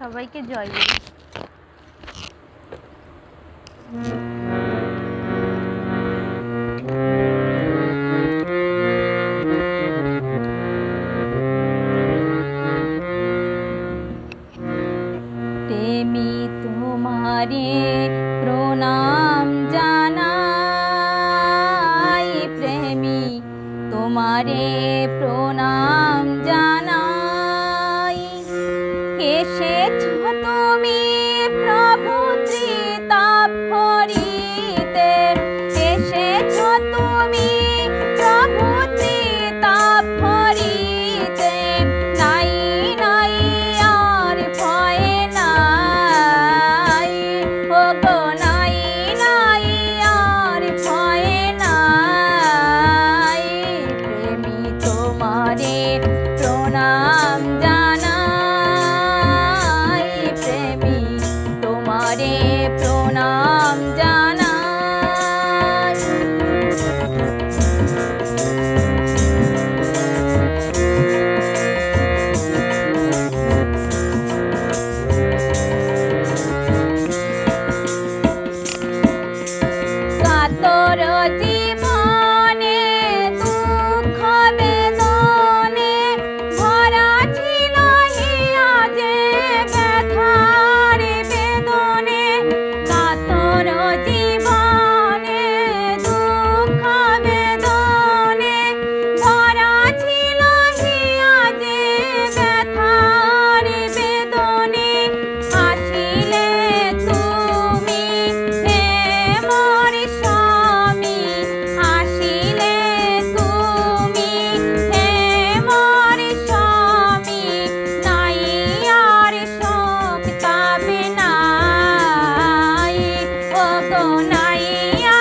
সবাইকে জয় গুরু। প্রেমী তোমারে প্রণাম জানাই, প্রেমী তোমারে প্রণাম জানাই। এসেছ তুমি প্রভু ত্রিতাপ হরিতে, এসেছ তুমি প্রভু ত্রিতাপ হরিতে। নাই নাই আর ভয় নাই, ও গো নাই নাই আর ভয় নাই। প্রেমী তোমারে প্রণাম জানাই, প্রেমী তোমারে প্রণাম জানাই। কাতর জীবনে দুঃখ বেদনে ভরা ছিল হিয়া যে ব্যথার বেদনে। কাতর জীবনে দুঃখ বেদনে ভরা ছিল হিয়া যে ব্যথার বেদনে। আসিলে তুমি হে মোর স্বামী, আসিলে তুমি হে মোর স্বামী। নাই আর শোক তবে নাই, ও গো নাই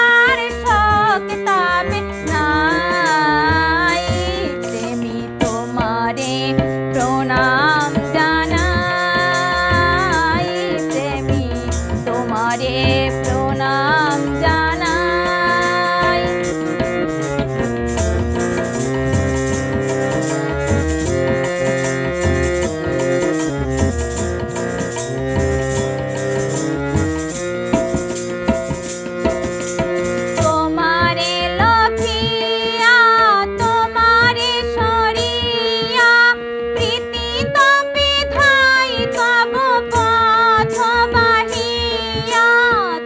আর শোক তবে নাই। প্রেমী তোমারে প্রণাম জানাই, প্রেমী তোমারে প্রণাম জানাই। তোমারে লভিয়া তোমারে সরিয়া প্রীতি তবে ধাই তব পথ বাহিয়া।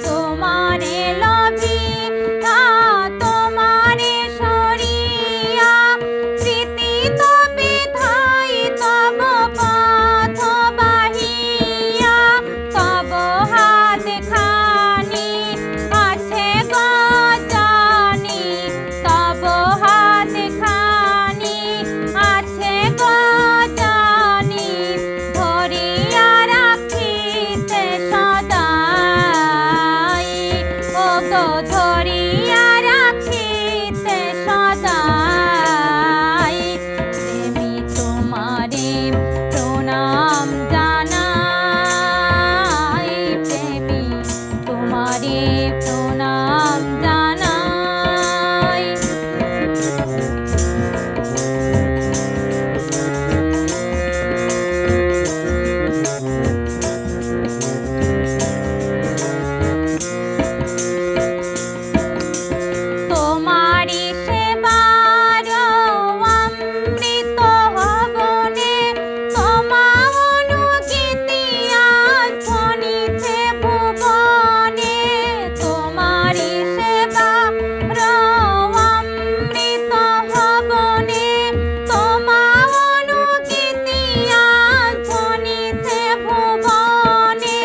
তোমারে লভিয়া তোমারে সরিয়া প্রীতি তবে ধাই তব পথ বাহিয়া। তব হাত খানি আছে গজানি, তব হাত খানি আছে গজানি। ধরিয়া রাখিতে সদাই, ও গো ধরিয়া রাখিতে সদাই। প্রেমী তোমারে প্রণাম জানাই, প্রেমী তোমারে প্রণাম জানাই। তোমারি সেবার অমৃত হবনে তোমা অনুগীতি আজ ধ্বনিছে ভুবনে। তোমারি সেবার অমৃত হবনে তোমা অনুগীতি আজ ধ্বনিছে ভুবনে।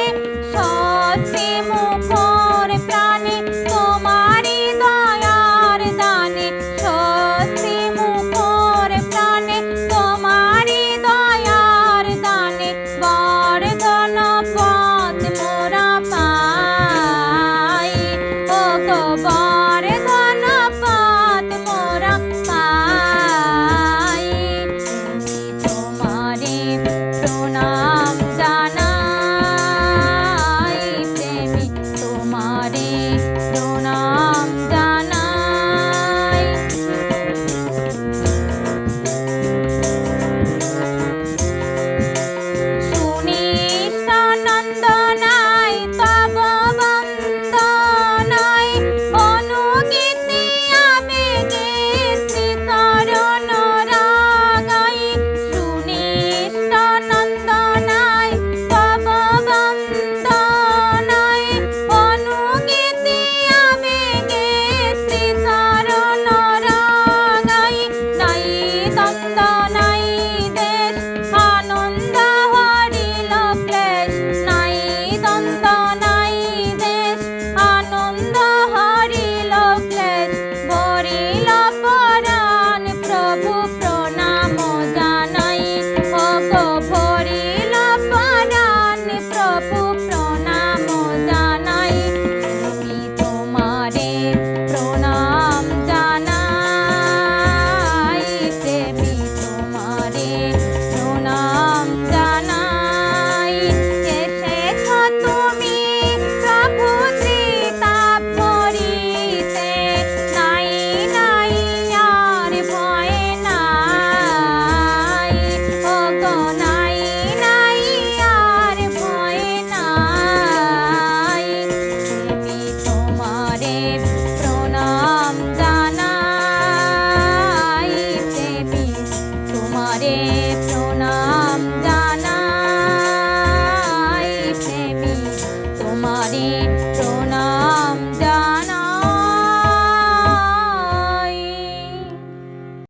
সত্যি মুখর প্রাণে তোমারি দয়ার দানে, সত্যি মুখর প্রাণে তোমারি দয়ার দানে। বরদন পথ মোরা পাই, ও গো বরদন পথ মোরা পাই। প্রেমী তোমারে প্রণাম